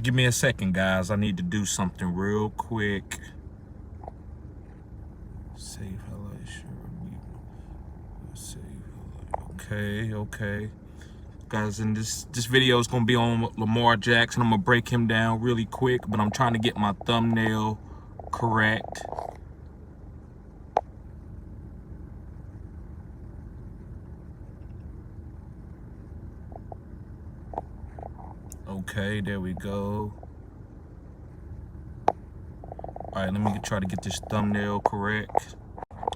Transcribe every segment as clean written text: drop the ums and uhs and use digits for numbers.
Give me a second, guys. I need to do something real quick. Save highlight. Save. Okay. Guys, and this video is gonna be on Lamar Jackson. I'm gonna break him down really quick, but I'm trying to get my thumbnail correct. Okay, there we go. All right, let me try to get this thumbnail correct.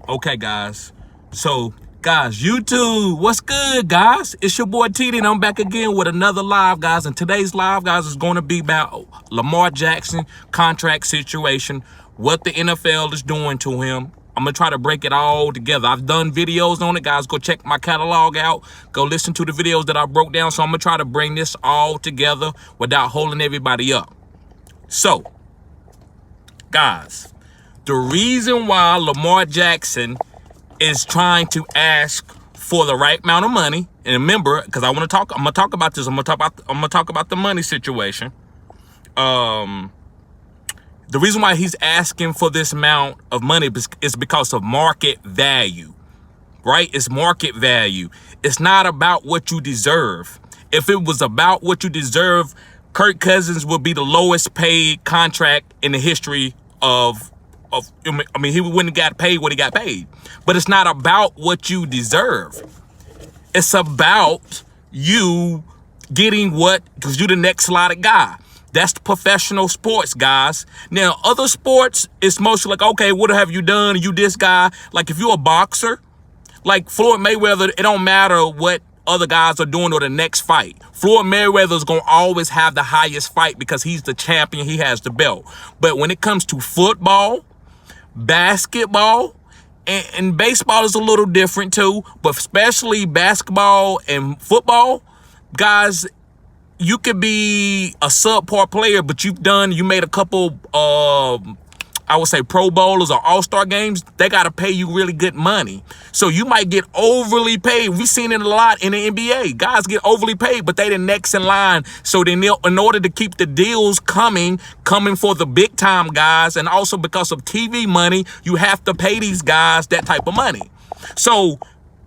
Okay, guys. So, guys, YouTube, what's good, guys? It's your boy TD, and I'm back again with another live, guys. And today's live, guys, is going to be about Lamar Jackson contract situation, what the NFL is doing to him. I'm going to try to break it all together. I've done videos on it, guys. Go check my catalog out. Go listen to the videos that I broke down. So I'm going to try to bring this all together without holding everybody up. So, guys, the reason why Lamar Jackson is trying to ask for the right amount of money, and remember, because I'm gonna talk about this. I'm gonna talk about the money situation. The reason why he's asking for this amount of money is because of market value, right? It's market value. It's not about what you deserve. If it was about what you deserve, Kirk Cousins would be the lowest paid contract in the history of I mean, he wouldn't have got paid what he got paid. But it's not about what you deserve. It's about you getting what, because you're the next slotted guy. That's the professional sports, guys. Now, other sports, it's mostly like, okay, what have you done? You this guy. Like, if you're a boxer, like Floyd Mayweather, it don't matter what other guys are doing or the next fight. Floyd Mayweather's going to always have the highest fight because he's the champion. He has the belt. But when it comes to football, basketball, and baseball is a little different too, but especially basketball and football, guys, you could be a subpar player, but you made a couple, I would say Pro Bowlers or All-Star games. They got to pay you really good money. So you might get overly paid. We've seen it a lot in the NBA. Guys get overly paid, but they the next in line. So they in order to keep the deals coming for the big time guys, and also because of TV money, you have to pay these guys that type of money. So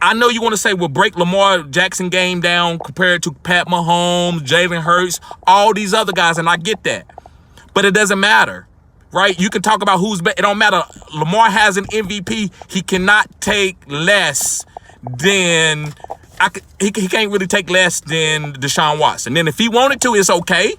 I know you want to say, well, break Lamar Jackson game down compared to Pat Mahomes, Jalen Hurts, all these other guys, and I get that. But it doesn't matter, right? You can talk about who's better. It don't matter. Lamar has an MVP. He cannot take less than, he can't really take less than Deshaun Watson. And if he wanted to, it's okay.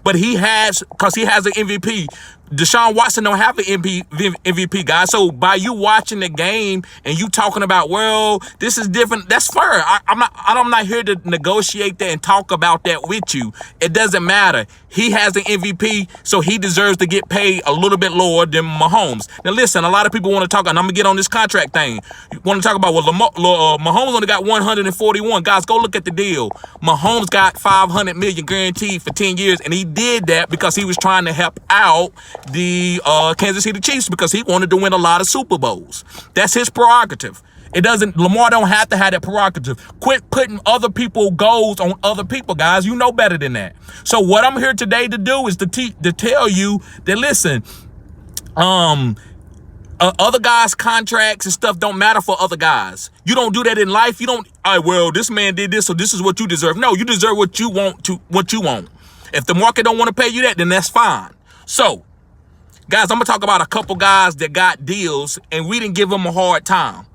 But because he has an MVP. Deshaun Watson don't have an MVP, guys. So by you watching the game and you talking about, well, this is different, that's fair. I'm not here to negotiate that and talk about that with you. It doesn't matter. He has an MVP, so he deserves to get paid a little bit lower than Mahomes. Now listen, a lot of people want to talk, and I'm gonna get on this contract thing. You want to talk about, well, Mahomes only got 141. Guys, go look at the deal. Mahomes got $500 million guaranteed for 10 years, and he did that because he was trying to help out the Kansas City Chiefs because he wanted to win a lot of Super Bowls. That's his prerogative. Lamar don't have to have that prerogative. Quit putting other people's goals on other people, guys. You know better than that. So what I'm here today to do is to tell you that, listen, other guys' contracts and stuff don't matter for other guys. You don't do that in life. You don't, all right, well, this man did this, so this is what you deserve. No, you deserve what you want. If the market don't want to pay you that, then that's fine. So, guys, I'm going to talk about a couple guys that got deals, and we didn't give them a hard time.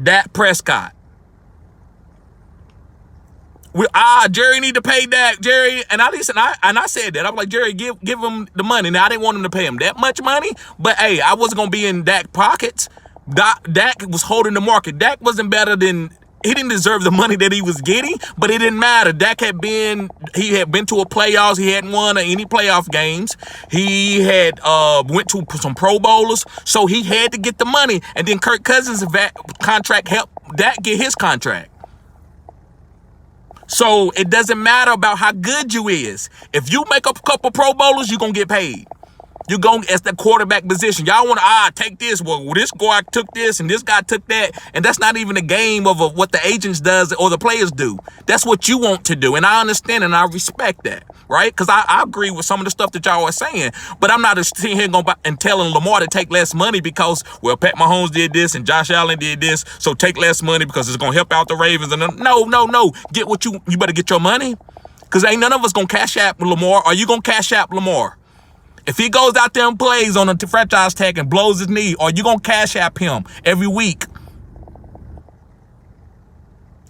Dak Prescott. Jerry need to pay Dak. Jerry, and I said that. I was like, Jerry, give him the money. Now, I didn't want him to pay him that much money, but hey, I wasn't going to be in Dak's pockets. Dak was holding the market. Dak wasn't better than, he didn't deserve the money that he was getting, but it didn't matter. Dak had been to a playoffs. He hadn't won any playoff games. He had went to some Pro Bowlers, so he had to get the money. And then Kirk Cousins' contract helped Dak get his contract. So it doesn't matter about how good you is. If you make up a couple Pro Bowlers, you're going to get paid. You go as the quarterback position. Y'all want to take this. Well, this guy took this and this guy took that. And that's not even a game of what the agents does or the players do. That's what you want to do. And I understand and I respect that, right? Because I agree with some of the stuff that y'all are saying. But I'm not sitting here going and telling Lamar to take less money because, well, Pat Mahomes did this and Josh Allen did this. So take less money because it's going to help out the Ravens. And no. Get what you better get your money. Because ain't none of us going to cash app Lamar. Are you going to cash app Lamar? If he goes out there and plays on a franchise tag and blows his knee, are you going to cash app him every week?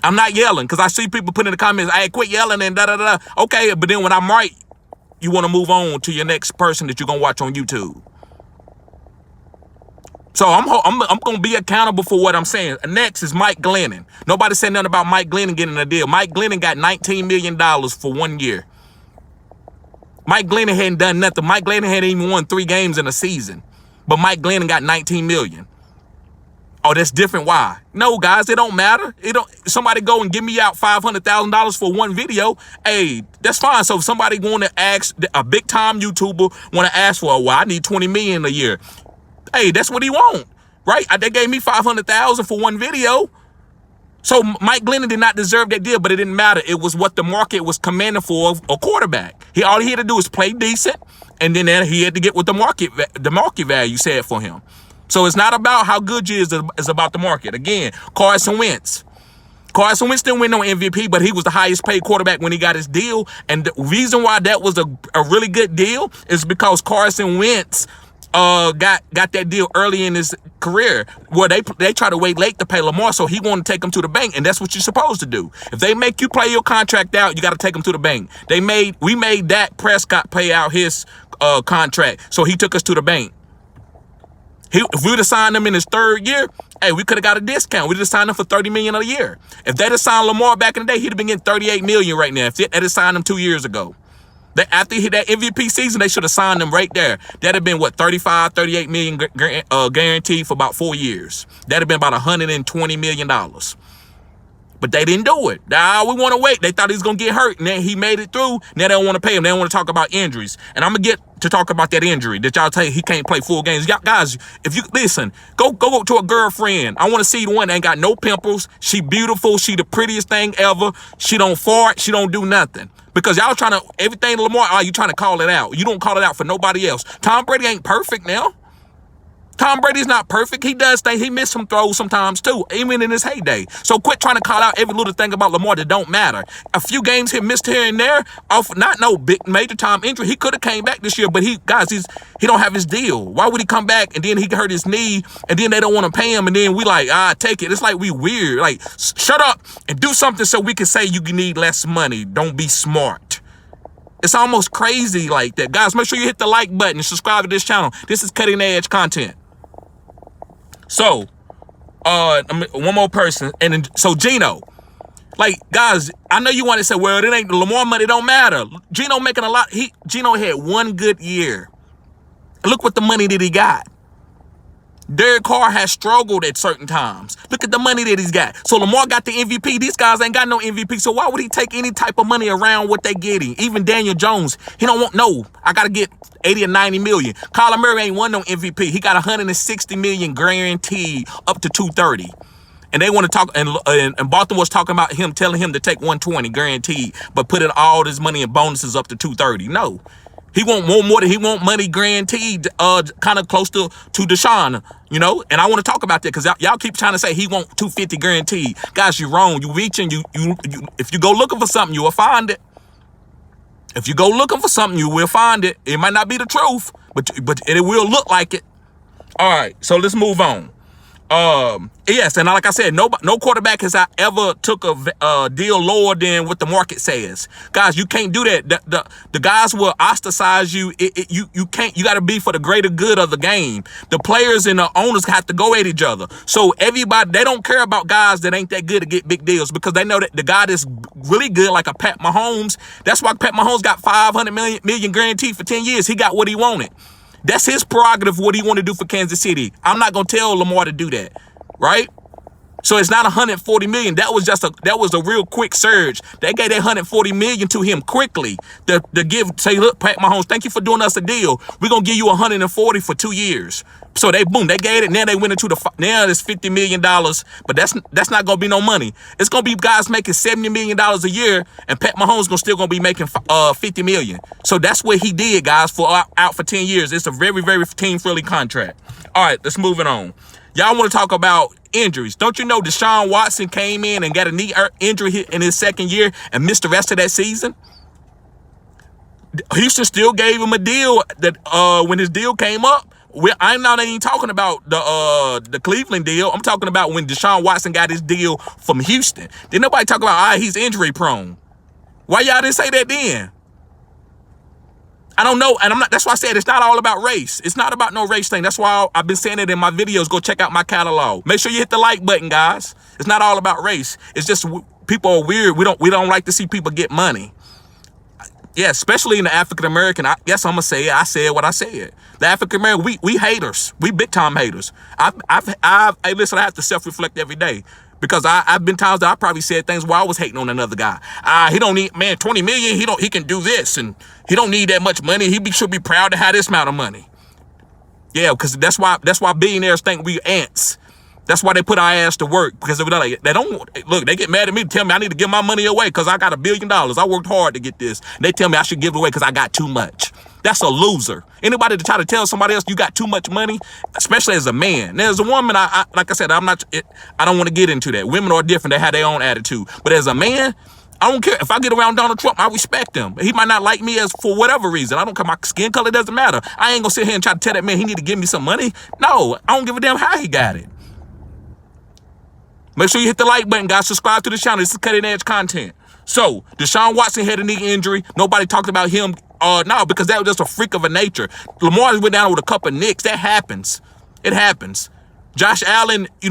I'm not yelling because I see people put in the comments, hey, quit yelling and da-da-da. Okay, but then when I'm right, you want to move on to your next person that you're going to watch on YouTube. So I'm going to be accountable for what I'm saying. Next is Mike Glennon. Nobody said nothing about Mike Glennon getting a deal. Mike Glennon got $19 million for 1 year. Mike Glennon hadn't done nothing. Mike Glennon hadn't even won 3 games in a season. But Mike Glennon got $19 million. Oh, that's different. Why? No, guys, it don't matter. Somebody go and give me out $500,000 for one video. Hey, that's fine. So if somebody want to ask, a big time YouTuber want to ask for, well, I need $20 million a year. Hey, that's what he want, right? They gave me $500,000 for one video. So Mike Glennon did not deserve that deal, but it didn't matter. It was what the market was commanding for a quarterback. All he had to do was play decent, and then he had to get what the market value said for him. So it's not about how good you is, it's about the market. Again, Carson Wentz. Carson Wentz didn't win no MVP, but he was the highest paid quarterback when he got his deal. And the reason why that was a really good deal is because Carson Wentz got that deal early in his career where they try to wait late to pay Lamar, so he wanted to take him to the bank, and that's what you're supposed to do. If they make you play your contract out, you got to take him to the bank. We made Dak Prescott pay out his contract, so he took us to the bank. If we would have signed him in his 3rd year, hey, we could have got a discount. We'd have signed him for $30 million a year. If they'd have signed Lamar back in the day, he'd have been getting $38 million right now. If they'd have signed him 2 years ago. After he hit that MVP season, they should have signed him right there. That'd have been, 38 million guaranteed for about 4 years. That'd have been about $120 million. But they didn't do it. Now we want to wait. They thought he was going to get hurt, and then he made it through. Now they don't want to pay him. They don't want to talk about injuries. And I'm going to get to talk about that injury that y'all tell you he can't play full games. Y'all, guys, if you listen, go to a girlfriend. I want to see the one that ain't got no pimples. She beautiful. She the prettiest thing ever. She don't fart. She don't do nothing. Because y'all trying to, everything Lamar, you trying to call it out. You don't call it out for nobody else. Tom Brady ain't perfect now. Tom Brady's not perfect. He does things. He missed some throws sometimes too, even in his heyday. So quit trying to call out every little thing about Lamar that don't matter. A few games he missed here and there, off not no big major time injury. He could have came back this year, but he don't have his deal. Why would he come back and then he hurt his knee and then they don't want to pay him and then we take it. It's like we weird. Like, shut up and do something so we can say you need less money. Don't be smart. It's almost crazy like that. Guys, make sure you hit the like button and subscribe to this channel. This is cutting edge content. So, one more person, and then, so Gino, like, guys, I know you want to say, well, it ain't Lamar money, don't matter. Gino making a lot. Gino had 1 good year. Look what the money that he got. Derek Carr has struggled at certain times. Look at the money that he's got. So Lamar got the MVP. These guys ain't got no MVP. So why would he take any type of money around what they getting? Even Daniel Jones, he don't want, no, I got to get 80 or 90 million. Kyler Murray ain't won no MVP. He got 160 million guaranteed up to 230. And they want to talk, and Baltimore's talking about him, telling him to take 120 guaranteed, but putting all this money and bonuses up to 230. No. He want more than he want money guaranteed, kind of close to Deshaun, you know. And I want to talk about that because y'all keep trying to say he want 250 guaranteed. Guys, you're wrong. You reaching. You if you go looking for something, you will find it. If you go looking for something, you will find it. It might not be the truth, but it will look like it. All right, so let's move on. Yes, and like I said, no quarterback has ever took a deal lower than what the market says. Guys, you can't do that. The guys will ostracize you. You can't. You got to be for the greater good of the game. The players and the owners have to go at each other. So everybody, they don't care about guys that ain't that good to get big deals because they know that the guy that's really good, like a Pat Mahomes, that's why Pat Mahomes got 500 million guaranteed for 10 years. He got what he wanted. That's his prerogative, what he want to do for Kansas City. I'm not going to tell Lamar to do that, right? So it's not 140 million. That was a real quick surge. They gave that 140 million to him quickly to say, look, Pat Mahomes, thank you for doing us a deal. We're gonna give you 140 for 2 years. So they gave it. Now they went into now it's $50 million, but that's not gonna be no money. It's gonna be guys making $70 million a year, and Pat Mahomes still gonna be making 50 million. So that's what he did, guys, for out for 10 years. It's a very, very team-friendly contract. All right, let's move it on. Y'all want to talk about injuries. Don't you know Deshaun Watson came in and got a knee injury in his second year and missed the rest of that season? Houston still gave him a deal that when his deal came up. I'm not even talking about the Cleveland deal. I'm talking about when Deshaun Watson got his deal from Houston. Did nobody talk about, he's injury prone? Why y'all didn't say that then? I don't know, and that's why I said it's not all about race. It's not about no race thing. That's why I've been saying it in my videos. Go check out my catalog. Make sure you hit the like button, guys. It's not all about race. It's just people are weird. We don't like to see people get money. Yeah, especially in the African American. I guess I'm gonna say it. I said what I said. The African American, we haters. We big time haters. Hey, listen, I have to self-reflect every day. Because I've been times that I probably said things while I was hating on another guy. He don't need, 20 million. He can do this, and he don't need that much money. Should be proud to have this amount of money. Yeah, because that's why billionaires think we ants. That's why they put our ass to work, because they don't look. They get mad at me to tell me I need to give my money away because I got $1 billion. I worked hard to get this. And they tell me I should give it away because I got too much. That's a loser. Anybody to try to tell somebody else you got too much money, especially as a man. Now, as a woman, like I said, I don't want to get into that. Women are different. They have their own attitude. But as a man, I don't care. If I get around Donald Trump, I respect him. He might not like me for whatever reason. I don't care. My skin color doesn't matter. I ain't going to sit here and try to tell that man he need to give me some money. No, I don't give a damn how he got it. Make sure you hit the like button, guys. Subscribe to the channel. This is cutting edge content. So, Deshaun Watson had a knee injury. Nobody talked about him. No, because that was just a freak of a nature. Lamar went down with a couple of nicks. That happens. It happens. Josh Allen, he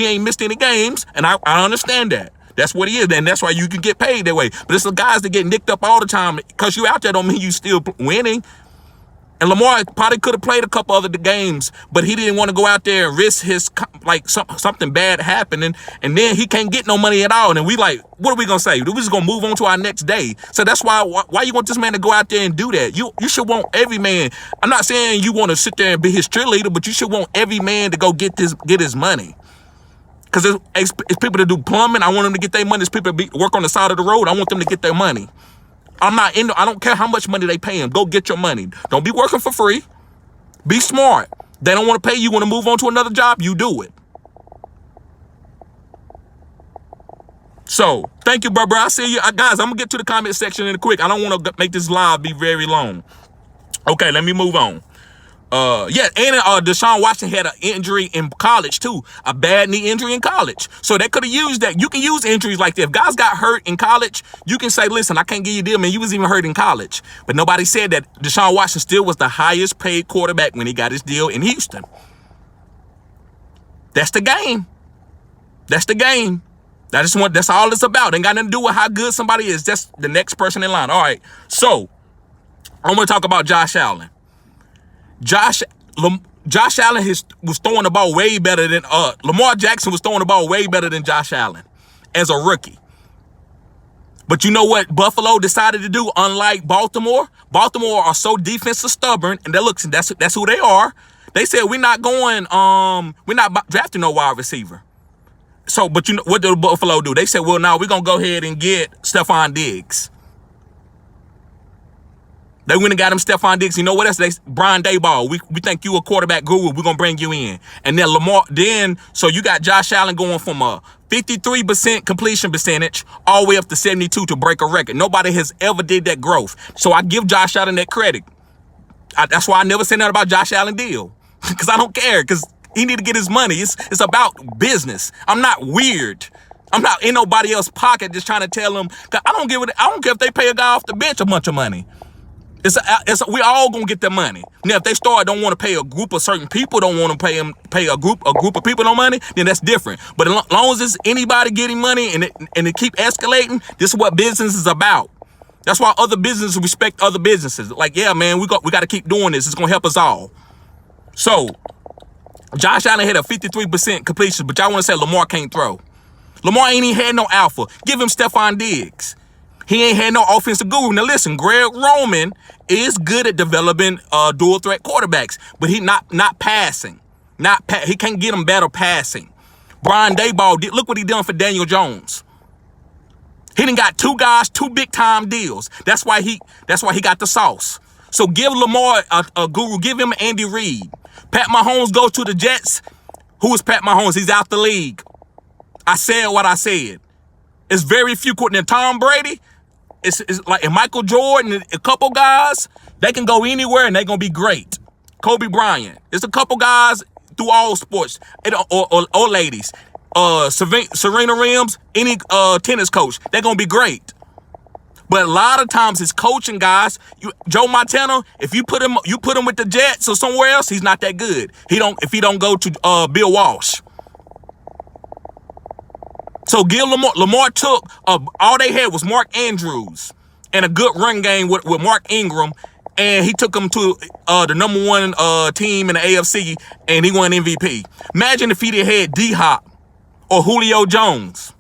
ain't missed any games, and I understand that. That's what he is, and that's why you can get paid that way. But it's the guys that get nicked up all the time. Because you out there don't mean you still winning. And Lamar probably could have played a couple other games, but he didn't want to go out there and risk his, something bad happening, and then he can't get no money at all. And we what are we going to say? We're just going to move on to our next day. So that's why you want this man to go out there and do that? You should want every man. I'm not saying you want to sit there and be his cheerleader, but you should want every man to go get his money. Because it's people that do plumbing. I want them to get their money. It's people that work on the side of the road. I want them to get their money. I don't care how much money they pay him. Go get your money. Don't be working for free. Be smart. They don't want to pay you. Want to move on to another job? You do it. So, thank you, brother. I see you. Guys, I'm going to get to the comment section in a quick. I don't want to make this live be very long. Okay, let me move on. And Deshaun Watson had an injury in college too, a bad knee injury in college. So they could have used that. You can use injuries like that. If guys got hurt in college, you can say, listen, I can't give you a deal, man. You was even hurt in college. But nobody said that Deshaun Watson still was the highest paid quarterback when he got his deal in Houston. That's the game. That's the game. That's all it's about. Ain't got nothing to do with how good somebody is. That's the next person in line. All right. So I'm going to talk about Josh Allen. Josh Allen was throwing the ball way better than Lamar Jackson was throwing the ball way better than Josh Allen as a rookie. But you know what Buffalo decided to do? Unlike Baltimore are so defensive stubborn, and that's who they are. They said we're not drafting no wide receiver. So, but you know what did Buffalo do? They said, well, now we're gonna go ahead and get Stephon Diggs. They went and got him Stephon Diggs. You know what else? Brian Daboll. We think you a quarterback guru. We're going to bring you in. And then so you got Josh Allen going from a 53% completion percentage all the way up to 72 to break a record. Nobody has ever did that growth. So I give Josh Allen that credit. That's why I never said nothing about Josh Allen deal. Because I don't care. Because he need to get his money. It's about business. I'm not weird. I'm not in nobody else's pocket just trying to tell them. I don't care if they pay a guy off the bench a bunch of money. We all gonna get their money. Now, if they don't want to pay a group of certain people, don't want to pay a group of people no money, then that's different. But as long as it's anybody getting money and it keep escalating, this is what business is about. That's why other businesses respect other businesses. Like, yeah, man, we got to keep doing this. It's gonna help us all. So, Josh Allen had a 53% completion, but y'all want to say Lamar can't throw. Lamar ain't even had no alpha. Give him Stephon Diggs. He ain't had no offensive guru. Now listen, Greg Roman is good at developing dual threat quarterbacks, but he not passing. He can't get him better passing. Brian Daboll look what he done for Daniel Jones. He done got two guys, two big time deals. That's why he got the sauce. So give Lamar a guru. Give him Andy Reid. Pat Mahomes goes to the Jets. Who is Pat Mahomes? He's out the league. I said what I said. It's very few. Now Tom Brady, it's like and Michael Jordan, a couple guys, they can go anywhere and they're gonna be great. Kobe Bryant. It's a couple guys through all sports. Or ladies. Serena Williams, any tennis coach, they're gonna be great. But a lot of times it's coaching guys. Joe Montana, if you put him with the Jets or somewhere else, he's not that good. If he don't go to Bill Walsh. So give Lamar took all they had was Mark Andrews and a good run game with Mark Ingram, and he took them to the number one team in the AFC, and he won MVP. Imagine if he had D-Hop or Julio Jones.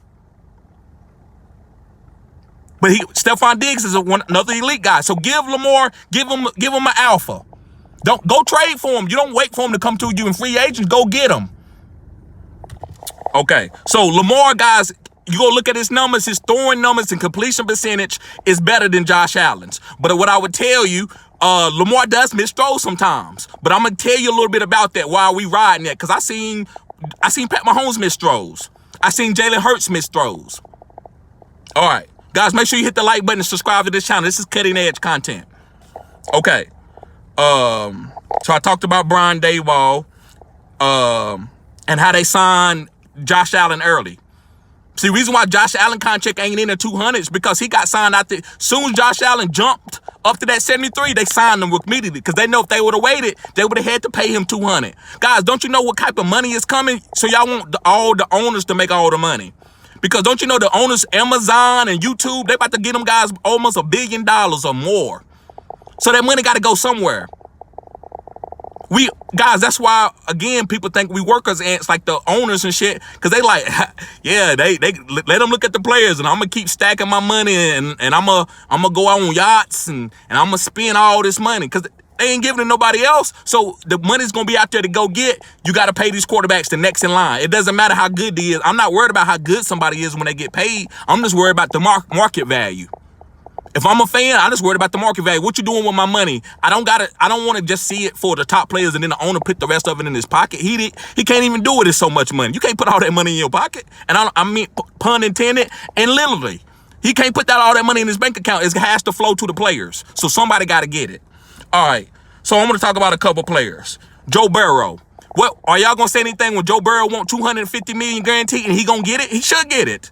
But Stephon Diggs is another elite guy. So give Lamar, give him an alpha. Don't go trade for him. You don't wait for him to come to you in free agents. Go get him. Okay. So Lamar, guys, you go look at his numbers, his throwing numbers and completion percentage is better than Josh Allen's. But what I would tell you, Lamar does miss throws sometimes. But I'm gonna tell you a little bit about that while we riding that, because I seen Pat Mahomes miss throws. I seen Jalen Hurts miss throws. All right. Guys, make sure you hit the like button and subscribe to this channel. This is cutting edge content. Okay. So I talked about Brian Daboll and how they signed Josh Allen early. See, the reason why Josh Allen contract ain't in the 200s because he got signed out there. Soon as Josh Allen jumped up to that 73, they signed him immediately because they know if they would have waited, they would have had to pay him 200. Guys, don't you know what type of money is coming? So y'all want all the owners to make all the money. Because don't you know the owners, Amazon and YouTube, they about to get them guys almost $1 billion or more. So that money got to go somewhere. Guys, that's why, again, people think we workers ants like the owners and shit. Because they like, yeah, they let them look at the players and I'm going to keep stacking my money and I'm going to go out on yachts and I'm going to spend all this money. Because they ain't giving it to nobody else. So the money's going to be out there to go get. You got to pay these quarterbacks the next in line. It doesn't matter how good he is. I'm not worried about how good somebody is when they get paid. I'm just worried about the market value. If I'm a fan, I just worried about the market value. What you doing with my money? I don't want to just see it for the top players and then the owner put the rest of it in his pocket. He can't even do it. It's so much money. You can't put all that money in your pocket. And I mean, pun intended, and literally. He can't put all that money in his bank account. It has to flow to the players. So somebody got to get it. All right. So I'm going to talk about a couple players. Joe Burrow. What are y'all going to say anything when Joe Burrow want $250 million guaranteed and he going to get it? He should get it.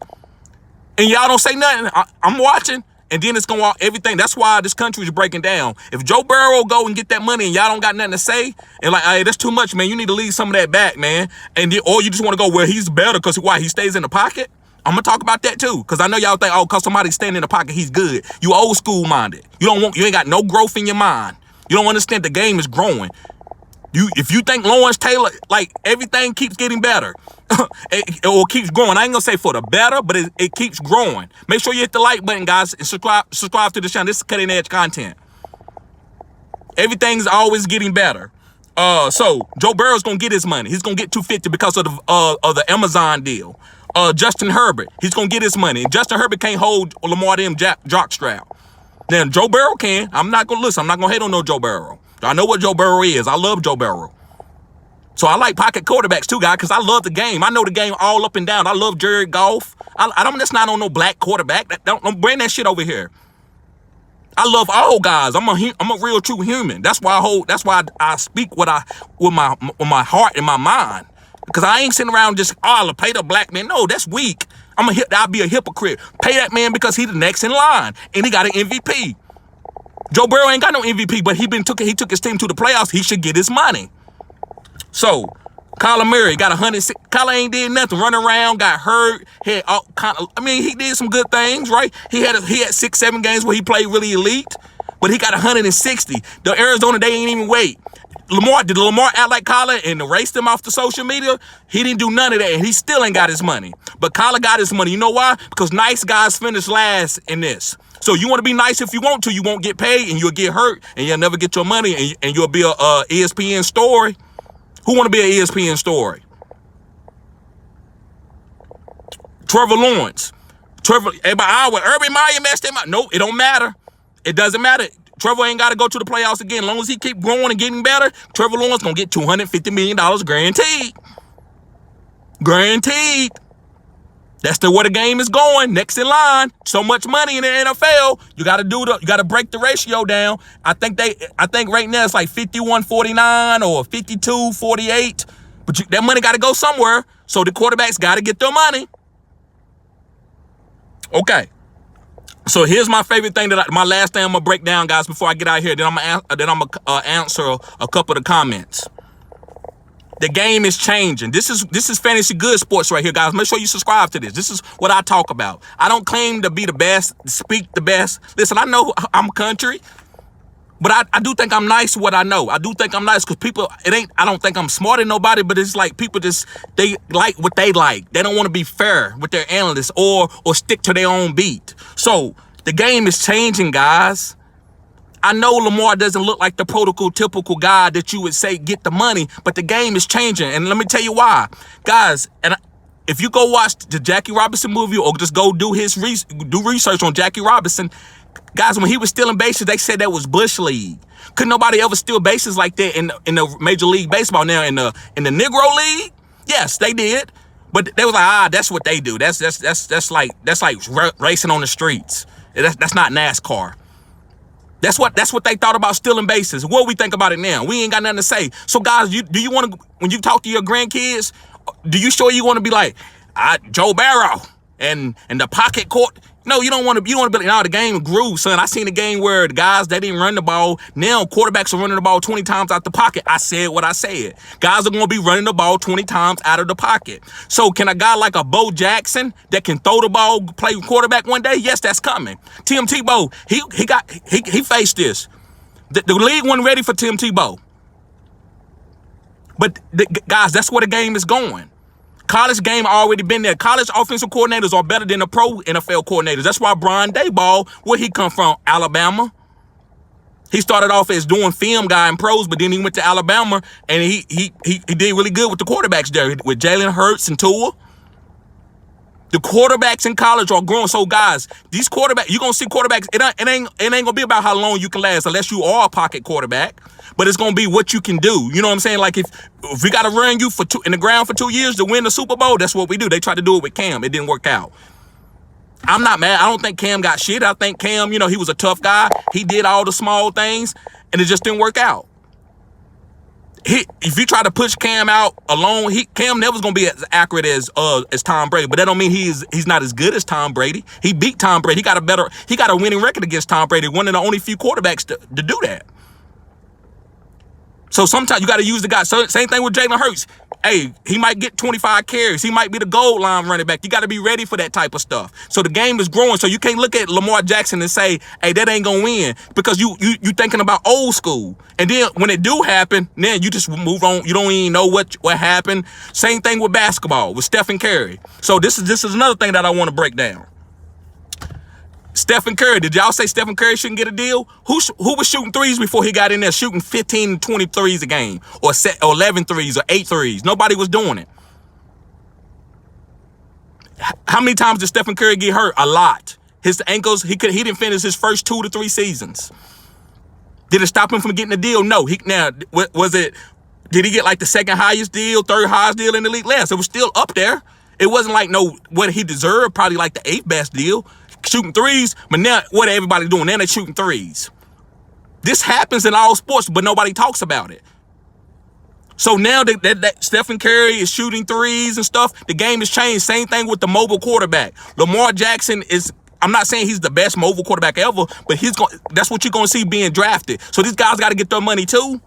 And y'all don't say nothing. I'm watching. And then it's going to everything. That's why this country is breaking down. If Joe Burrow go and get that money and y'all don't got nothing to say, and like, hey, that's too much, man. You need to leave some of that back, man. And or you just want to go, well, he's better because why? He stays in the pocket? I'm going to talk about that too. Because I know y'all think, oh, because somebody's standing in the pocket, he's good. You old school minded. You ain't got no growth in your mind. You don't understand the game is growing. If you think Lawrence Taylor, like everything keeps getting better or keeps growing, I ain't gonna say for the better, but it keeps growing. Make sure you hit the like button, guys, and subscribe to the channel. This is cutting edge content. Everything's always getting better. So Joe Burrow's gonna get his money. He's gonna get $250 because of the Amazon deal. Justin Herbert, he's gonna get his money. Justin Herbert can't hold Lamar jockstrap. Then Joe Burrow can. I'm not gonna hate on no Joe Burrow. I know what Joe Burrow is. I love Joe Burrow. So I like pocket quarterbacks too, guys, because I love the game. I know the game all up and down. I love Jared Goff. I don't. That's not on no black quarterback. Don't bring that shit over here. I love all guys. I'm a real true human. That's why I speak with my heart and my mind. Because I ain't sitting around just, I'll pay the black man. No, that's weak. I'll be a hypocrite. Pay that man because he's the next in line. And he got an MVP. Joe Burrow ain't got no MVP, but he took his team to the playoffs. He should get his money. So, Kyler Murray got 106. Kyler ain't did nothing. Running around, got hurt. Had all kind of, he did some good things, right? He had 6-7 games where he played really elite, but he got 160. The Arizona, they ain't even wait. Did Lamar act like Kyler and erased him off the social media? He didn't do none of that, and he still ain't got his money. But Kyler got his money. You know why? Because nice guys finish last in this. So you want to be nice if you want to. You won't get paid, and you'll get hurt, and you'll never get your money, and you'll be a ESPN story. Who want to be an ESPN story? Trevor Lawrence. Urban Meyer messed him up. No, it don't matter. It doesn't matter. Trevor ain't got to go to the playoffs again. As long as he keep growing and getting better, Trevor Lawrence going to get $250 million guaranteed. Guaranteed. That's where the game is going. Next in line. So much money in the NFL. You got to break the ratio down. I think right now it's like 51-49 or 52-48. But that money got to go somewhere. So the quarterbacks got to get their money. Okay. So here's my favorite thing my last thing I'm gonna break down, guys, before I get out of here. Then I'm gonna answer a couple of the comments. The game is changing. This is fantasy good sports right here, guys. Make sure you subscribe to this. This is what I talk about. I don't claim to be the best, speak the best. Listen, I know I'm country, but I do think I'm nice what I know. I do think I'm nice because people, I don't think I'm smarter than nobody, but it's like people they like what they like. They don't want to be fair with their analysts or stick to their own beat. So the game is changing, guys. I know Lamar doesn't look like the prototypical guy that you would say get the money, but the game is changing. And let me tell you why. Guys, if you go watch the Jackie Robinson movie or just go do research on Jackie Robinson, guys, when he was stealing bases, they said that was Bush League. Couldn't nobody ever steal bases like that in the Major League Baseball now in the Negro League? Yes, they did. But they was like, that's what they do. That's like racing on the streets. That's not NASCAR. That's what they thought about stealing bases. What we think about it now? We ain't got nothing to say. So guys, do you want to, when you talk to your grandkids, do you sure you want to be like Joe Barrow and the pocket court? No, you don't want to be like, no, the game grew, son. I seen a game where the guys, they didn't run the ball. Now quarterbacks are running the ball 20 times out the pocket. I said what I said. Guys are going to be running the ball 20 times out of the pocket. So can a guy like a Bo Jackson that can throw the ball, play quarterback one day? Yes, that's coming. Tim Tebow, he faced this. The league wasn't ready for Tim Tebow. But guys, that's where the game is going. College game already been there. College offensive coordinators are better than the pro NFL coordinators. That's why Brian Daboll, where he come from, Alabama. He started off as doing film guy in pros, but then he went to Alabama and he did really good with the quarterbacks there, with Jalen Hurts and Tua. The quarterbacks in college are growing. So guys, these quarterbacks, you're gonna see quarterbacks. It ain't gonna be about how long you can last unless you are a pocket quarterback. But it's gonna be what you can do. You know what I'm saying? Like if we gotta run you in the ground for 2 years to win the Super Bowl, that's what we do. They tried to do it with Cam. It didn't work out. I'm not mad. I don't think Cam got shit. I think Cam, he was a tough guy. He did all the small things, and it just didn't work out. If you try to push Cam out alone, Cam never's gonna be as accurate as Tom Brady. But that don't mean he's not as good as Tom Brady. He beat Tom Brady. He got a winning record against Tom Brady. One of the only few quarterbacks to do that. So sometimes you got to use the guy. So same thing with Jalen Hurts. Hey, he might get 25 carries. He might be the goal line running back. You got to be ready for that type of stuff. So the game is growing. So you can't look at Lamar Jackson and say, hey, that ain't going to win, because you thinking about old school. And then when it do happen, then you just move on. You don't even know what happened. Same thing with basketball, with Stephen Curry. So this is another thing that I want to break down. Stephen Curry, did y'all say Stephen Curry shouldn't get a deal? Who was shooting threes before he got in there, shooting 15, 20 threes a game, or 11 threes, or 8 threes? Nobody was doing it. How many times did Stephen Curry get hurt? A lot. His ankles, he didn't finish his first 2 to 3 seasons. Did it stop him from getting a deal? No. Did he get like the second highest deal, third highest deal in the league? Last. It was still up there. It wasn't like what he deserved, probably like the 8th best deal. Shooting threes, but now what everybody doing? Now they're shooting threes. This happens in all sports, but nobody talks about it. So now that Stephen Curry is shooting threes and stuff, the game has changed. Same thing with the mobile quarterback. Lamar Jackson is, I'm not saying he's the best mobile quarterback ever, but that's what you're going to see being drafted. So these guys got to get their money too.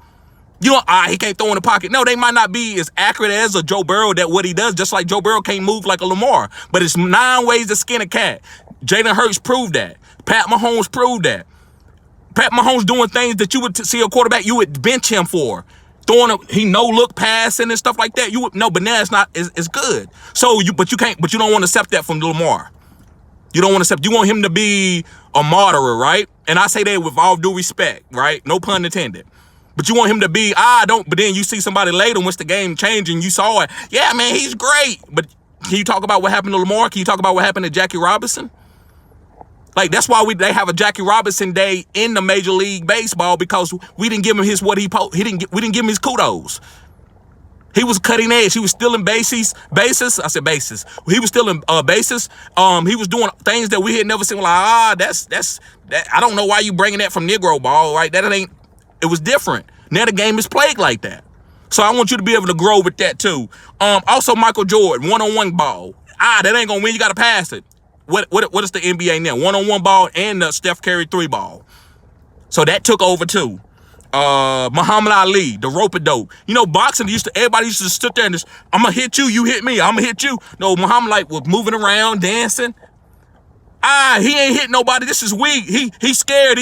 He can't throw in the pocket. No, they might not be as accurate as a Joe Burrow, that what he does, just like Joe Burrow can't move like a Lamar. But it's 9 ways to skin a cat. Jalen Hurts proved that. Pat Mahomes proved that. Pat Mahomes doing things that you would see a quarterback, you would bench him for. he no-look passing and stuff like that. You would no, but now it's good. So but you don't want to accept that from Lamar. You don't want to accept, you want him to be a martyr, right? And I say that with all due respect, right? No pun intended. But you want him to be, but then you see somebody later once the game changed and you saw it. Yeah, man, he's great. But can you talk about what happened to Lamar? Can you talk about what happened to Jackie Robinson? Like, that's why they have a Jackie Robinson Day in the Major League Baseball, because we didn't give him we didn't give him his kudos. He was cutting edge. He was stealing bases. I said bases. He was stealing bases. He was doing things that we had never seen. Like, that's I don't know why you bringing that from Negro ball, right? It was different. Now the game is played like that. So I want you to be able to grow with that too. Also Michael Jordan, one-on-one ball. That ain't gonna win. You gotta pass it. What is the NBA now? One-on-one ball and the Steph Curry 3 ball. So that took over too. Muhammad Ali, the rope-a-dope. You know, boxing everybody used to sit there and just, I'm gonna hit you, you hit me, I'm gonna hit you. No, Muhammad was moving around, dancing. He ain't hit nobody. This is weak. He's scared.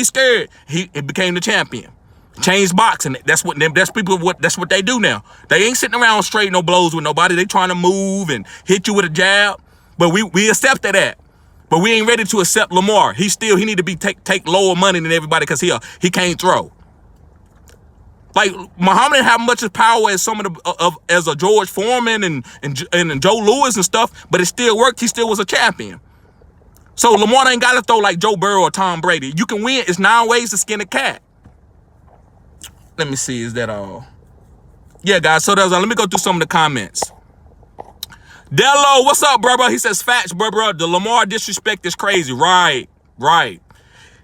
He became the champion. Changed boxing. That's what they do now. They ain't sitting around straight no blows with nobody. They trying to move and hit you with a jab. But we accepted that. But we ain't ready to accept Lamar. He need to be take lower money than everybody because he can't throw. Like, Muhammad didn't have much power as some as a George Foreman and Joe Louis and stuff, but it still worked. He still was a champion. So Lamar ain't got to throw like Joe Burrow or Tom Brady. You can win. It's 9 ways to skin a cat. Let me see. Is that all? Yeah, guys. So let me go through some of the comments. Dello, what's up, brother? He says, facts, brother. The Lamar disrespect is crazy. Right.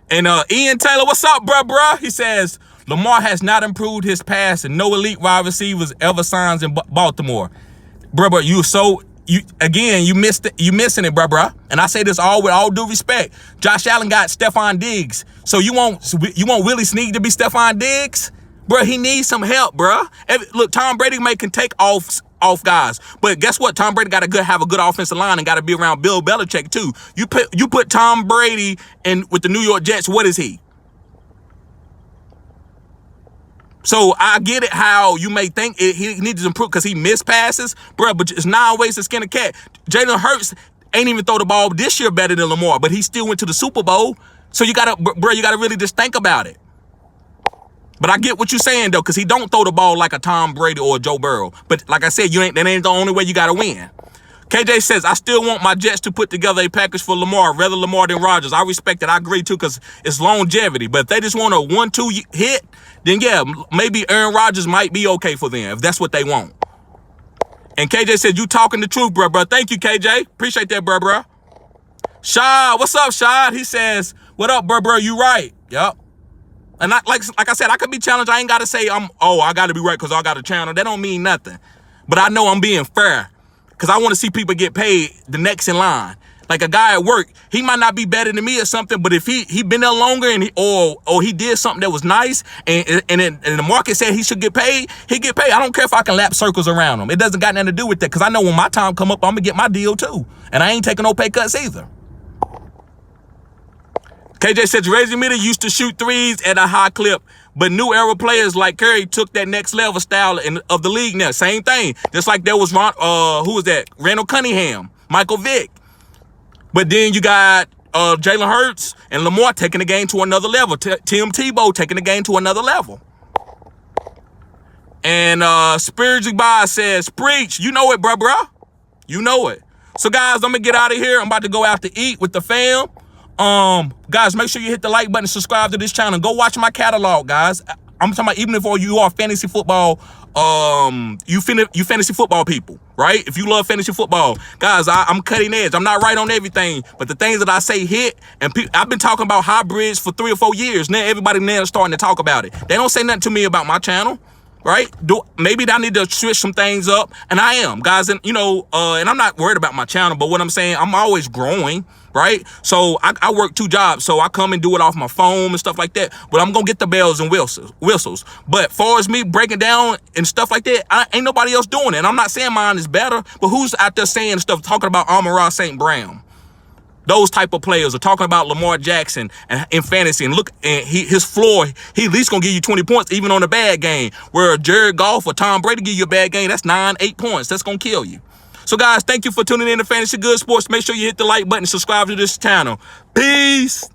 And Ian Taylor, what's up, brother? He says, Lamar has not improved his pass and no elite wide receivers ever signs in Baltimore. Brother, you missed it. You missing it, brother. And I say this with all due respect. Josh Allen got Stephon Diggs. So you want Willie Snead to be Stephon Diggs? Bro, he needs some help, bro. Look, Tom Brady can take off guys, but guess what? Tom Brady got to have a good offensive line and got to be around Bill Belichick too. You put Tom Brady in with the New York Jets. What is he? So I get it how you may think he needs to improve because he missed passes, bro. But it's 9 ways to skin a cat. Jalen Hurts ain't even throw the ball this year better than Lamar, but he still went to the Super Bowl. So you gotta really just think about it. But I get what you're saying, though, because he don't throw the ball like a Tom Brady or a Joe Burrow. But like I said, that ain't the only way you got to win. KJ says, I still want my Jets to put together a package for Lamar, rather Lamar than Rodgers. I respect it. I agree, too, because it's longevity. But if they just want a 1-2 hit, then, yeah, maybe Aaron Rodgers might be okay for them if that's what they want. And KJ said, you talking the truth, bro. Thank you, KJ. Appreciate that, bro. Shad, what's up, Shad? He says, what up, bro? You right. Yep. And like I said, I could be challenged. I ain't got to say I got to be right because I got a channel. That don't mean nothing. But I know I'm being fair because I want to see people get paid the next in line. Like a guy at work, he might not be better than me or something, but if he been there longer and he did something that was nice and the market said he should get paid, he get paid. I don't care if I can lap circles around him. It doesn't got nothing to do with that because I know when my time come up, I'm going to get my deal too. And I ain't taking no pay cuts either. KJ says, Reggie Miller used to shoot threes at a high clip, but new era players like Curry took that next level style of the league now. Same thing. Just like there was who was that? Randall Cunningham, Michael Vick. But then you got Jalen Hurts and Lamar taking the game to another level. Tim Tebow taking the game to another level. And Spiritually By says, preach. You know it, bro. You know it. So, guys, I'm going to get out of here. I'm about to go out to eat with the fam. Guys, make sure you hit the like button, subscribe to this channel. Go watch my catalog, guys. I'm talking about even if you are fantasy football, you fantasy football people, right? If you love fantasy football, guys, I'm cutting edge. I'm not right on everything, but the things that I say hit, and I've been talking about hybrids for 3 or 4 years. Now everybody now is starting to talk about it. They don't say nothing to me about my channel, right? Maybe I need to switch some things up, and I am, guys. And and I'm not worried about my channel, but what I'm saying, I'm always growing. Right? So I work 2 jobs. So I come and do it off my phone and stuff like that. But I'm going to get the bells and whistles. But far as me breaking down and stuff like that, ain't nobody else doing it. And I'm not saying mine is better, but who's out there saying stuff, talking about Amon-Ra St. Brown? Those type of players are talking about Lamar Jackson and in fantasy, and look, and his floor, he at least gonna give you 20 points even on a bad game. Where Jared Goff or Tom Brady give you a bad game, that's 9-8 points. That's gonna kill you. So guys, thank you for tuning in to Fantasy Good Sports. Make sure you hit the like button, subscribe to this channel. Peace.